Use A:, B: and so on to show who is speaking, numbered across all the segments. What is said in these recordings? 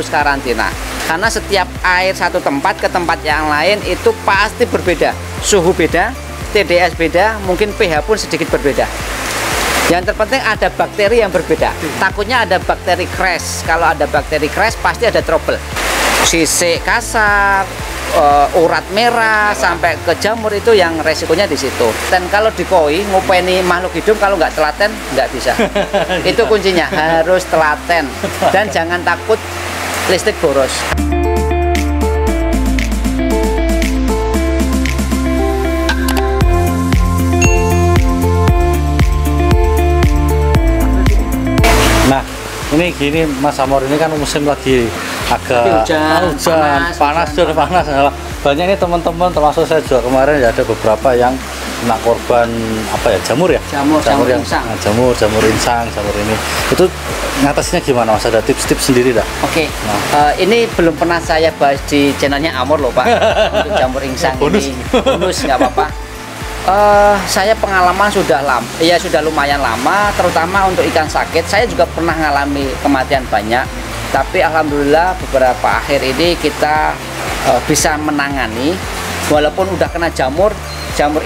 A: harus karantina. Karena setiap air satu tempat ke tempat yang lain itu pasti berbeda. Suhu beda, TDS beda, mungkin pH pun sedikit berbeda. Yang terpenting ada bakteri yang berbeda. Takutnya ada bakteri crash. Kalau ada bakteri crash pasti ada trouble. Sisik kasar, urat merah sampai ke jamur itu yang resikonya di situ. Dan kalau di koi ngupeni makhluk hidup kalau nggak telaten nggak bisa. Itu kuncinya, harus telaten dan jangan takut listrik boros.
B: Nah, ini gini Mas Amor, ini kan musim lagi agak hujan, panas. Banyak ini teman-teman, termasuk saya juga kemarin ya, ada beberapa yang kena korban apa ya, jamur ya? Jamur yang insang. Jamur insang, jamur ini. Itu ngatasinya gimana Mas? Ada tips-tips sendiri dah?
A: Oke. Ini belum pernah saya bahas di channelnya Amor loh Pak. Untuk jamur insang ini. Bonus nggak apa-apa. Saya pengalaman sudah lumayan lama, terutama untuk ikan sakit. Saya juga pernah mengalami kematian banyak, tapi alhamdulillah beberapa akhir ini kita bisa menangani. Walaupun udah kena jamur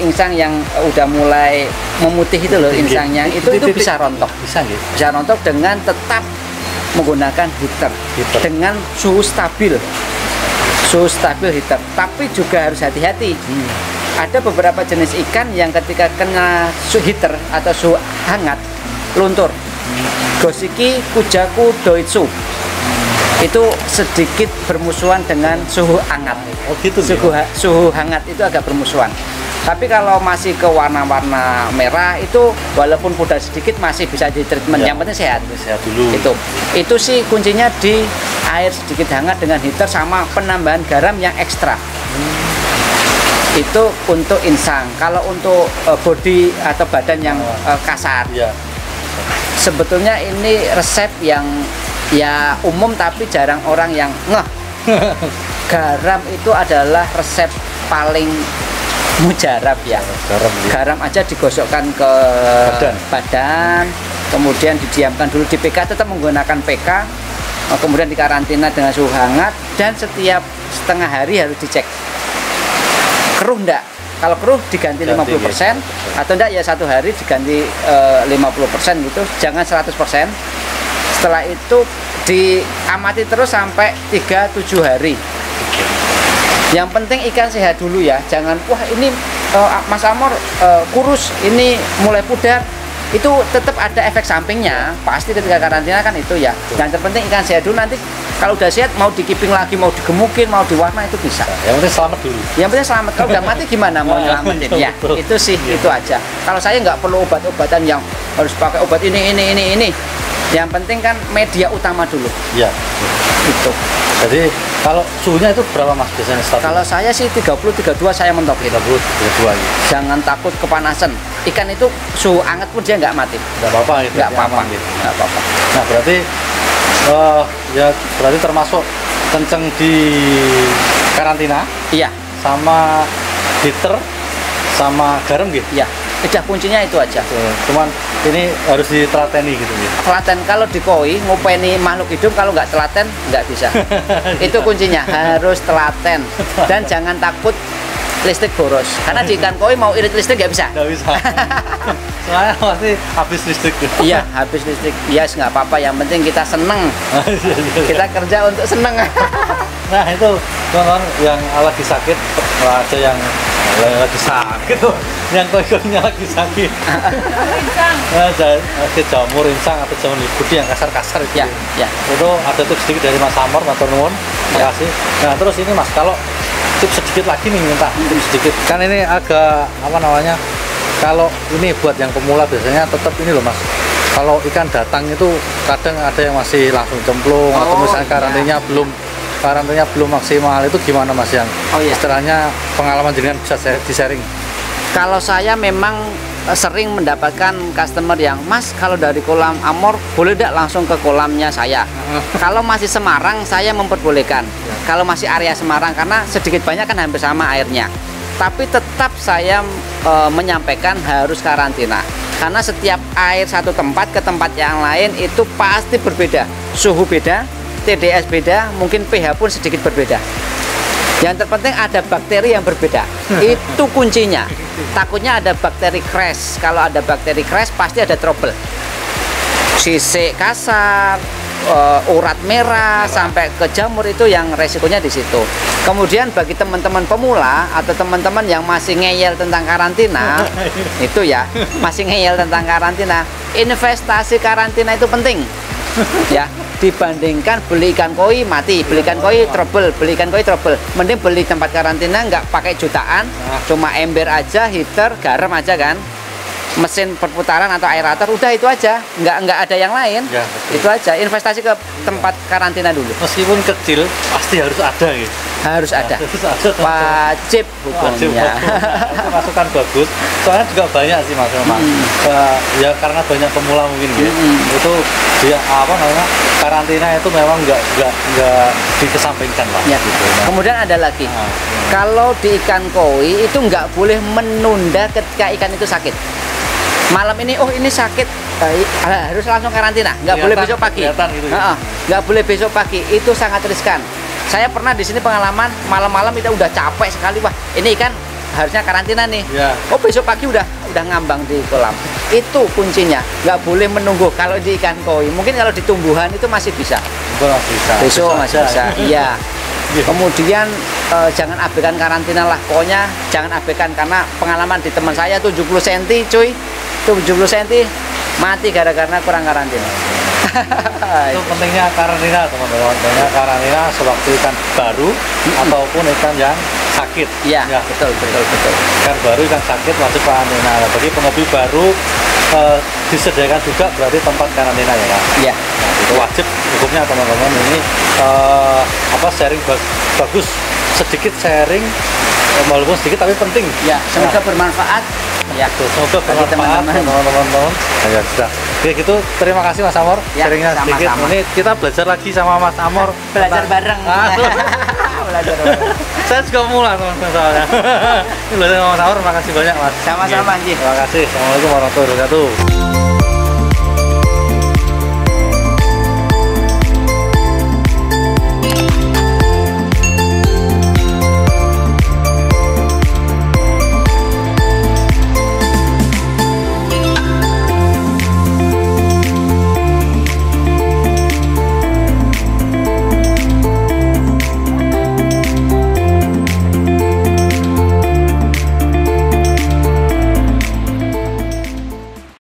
A: insang yang udah mulai memutih itu loh insangnya, itu bisa rontok. Bisa rontok dengan tetap menggunakan heater. Dengan suhu stabil heater. Tapi juga harus hati-hati. Ada beberapa jenis ikan yang ketika kena suhu heater atau suhu hangat luntur. Gosiki, kujaku, doitsu itu sedikit bermusuhan dengan suhu hangat.
B: Oh gitu.
A: Suhu hangat itu agak bermusuhan. Tapi kalau masih ke warna-warna merah itu walaupun pudar sedikit masih bisa di treatment. Yang penting sehat.
B: Sehat dulu.
A: Itu sih kuncinya di air sedikit hangat dengan heater sama penambahan garam yang ekstra. Itu untuk insang. Kalau untuk body atau badan yang kasar, sebetulnya ini resep yang ya umum tapi jarang orang yang ngeh. Garam itu adalah resep paling mujarab ya. Garam aja digosokkan ke badan, kemudian didiamkan dulu di PK, tetap menggunakan PK, kemudian dikarantina dengan suhu hangat, dan setiap setengah hari harus dicek keruh enggak. Kalau keruh diganti 50%, atau enggak ya satu hari diganti 50% gitu, jangan 100%. Setelah itu diamati terus sampai 3-7 hari. Yang penting ikan sehat dulu ya, jangan wah ini Mas Amor kurus, ini mulai pudar. Itu tetap ada efek sampingnya pasti ketika karantina kan itu ya. Dan terpenting ikan sehat dulu, nanti kalau udah sehat mau dikiping lagi, mau digemukin, mau diwarna itu bisa.
B: Yang penting selamat dulu.
A: Yang penting selamat. Kalau udah mati gimana mau nyelamatin ya? Itu sih itu aja. Kalau saya nggak perlu obat-obatan yang harus pakai obat ini. Yang penting kan media utama dulu.
B: Iya.
A: Itu.
B: Jadi kalau suhunya itu berapa Mas biasanya stabil?
A: Kalau saya sih 30-32 saya mentok gitu.
B: 30-32.
A: Jangan takut kepanasan. Ikan itu suhu hangat pun dia nggak mati.
B: Nggak apa-apa gitu.
A: Nggak apa-apa. Nggak apa-apa.
B: Nah berarti berarti termasuk kenceng di karantina.
A: Iya.
B: Sama heater, sama garam gitu.
A: Iya. Udah kuncinya itu aja.
B: Cuman ini harus ditelateni gitu ya.
A: Telaten kalau di koi ngupeni makhluk hidup kalau nggak telaten nggak bisa. Itu kuncinya, harus telaten dan jangan takut listrik boros. Karena di ikan koi mau irit listrik nggak bisa.
B: Nggak bisa. Soalnya pasti habis listrik.
A: Iya, habis listrik. Yes, nggak apa-apa. Yang penting kita seneng. Kita kerja untuk seneng.
B: Nah itu teman-teman yang lagi sakit, ada yang lagi sakit tuh, yang koi-koinya lagi sakit. Lagi jamur insang atau jamur budi yang kasar-kasar itu.
A: Ya.
B: Itu ada tips sedikit dari Mas Amor, matur nuwun. Terima kasih. Nah terus ini Mas, kalau tips sedikit lagi nih, minta tips sedikit. Kan ini agak apa namanya? Kalau ini buat yang pemula biasanya tetap ini loh Mas. Kalau ikan datang itu kadang ada yang masih langsung cemplung atau misalnya karantinanya belum maksimal, itu gimana Mas yang istilahnya pengalaman jenengan bisa di-sharing?
A: Kalau saya memang sering mendapatkan customer yang Mas kalau dari kolam Amor boleh tidak langsung ke kolamnya saya. Kalau masih Semarang saya memperbolehkan. Kalau masih area Semarang karena sedikit banyak kan hampir sama airnya. Tapi tetap saya menyampaikan harus karantina. Karena setiap air satu tempat ke tempat yang lain itu pasti berbeda. Suhu beda, TDS beda, mungkin pH pun sedikit berbeda. Yang terpenting ada bakteri yang berbeda. Itu kuncinya. Takutnya ada bakteri crash. Kalau ada bakteri crash pasti ada trouble. Sisik kasar, urat merah sampai ke jamur, itu yang resikonya di situ. Kemudian bagi teman-teman pemula atau teman-teman yang masih ngeyel tentang karantina, itu ya, masih ngeyel tentang karantina, investasi karantina itu penting. Ya, dibandingkan beli ikan koi mati, beli ikan koi trouble, beli ikan koi trouble. Mending beli tempat karantina nggak pakai jutaan, cuma ember aja, heater, garam aja kan, mesin perputaran atau aerator, udah itu aja, nggak ada yang lain. Ya, itu aja, investasi ke tempat karantina dulu.
B: Meskipun kecil pasti harus ada gitu.
A: Harus ada, wajib hukumnya.
B: Itu masukan bagus, soalnya juga banyak sih mas. Ya karena banyak pemula mungkin gitu. Itu dia apa namanya, karantina itu memang nggak dikesampingkan lah. Ya. Gitu. Nah.
A: Kemudian ada lagi, kalau di ikan koi itu nggak boleh menunda ketika ikan itu sakit. Malam ini, oh ini sakit, harus langsung karantina, nggak boleh besok pagi. Gitu, ya. Nggak boleh besok pagi, itu sangat riskan. Saya pernah di sini pengalaman, malam-malam kita udah capek sekali, wah ini ikan harusnya karantina nih. Ya. Oh besok pagi udah ngambang di kolam. Itu kuncinya, nggak boleh menunggu. Kalau di ikan koi, mungkin kalau di tumbuhan itu masih bisa. Besok masih bisa. Iya. Kemudian jangan abaikan karantina lah, pokoknya jangan abaikan, karena pengalaman di teman saya 70 cm cuy, 70 cm mati gara-gara kurang karantina.
B: Itu pentingnya karantina teman-teman, pentingnya karantina sewaktu ikan baru ataupun ikan yang sakit.
A: Iya, ya, betul.
B: Ikan baru, ikan sakit wajib karantina. Bagi penghobi baru disediakan juga berarti tempat karantina ya Pak.
A: Iya.
B: Nah, itu wajib hukumnya teman-teman. Ini sharing bagus, sedikit sharing walaupun sedikit tapi penting.
A: Ya, semoga bermanfaat. Ya,
B: semoga bermanfaat teman-teman. Ya sudah. Oke gitu, terima kasih Mas Amor.
A: Ya,
B: sharingnya sedikit. Ini kita belajar lagi sama Mas Amor.
A: Belajar bareng. Belajar bareng.
B: Saya juga mulai teman-teman soalnya. Ini belajar sama Mas Amor, terima kasih banyak Mas.
A: Sama-sama Anji.
B: Terima kasih. Assalamualaikum warahmatullahi wabarakatuh.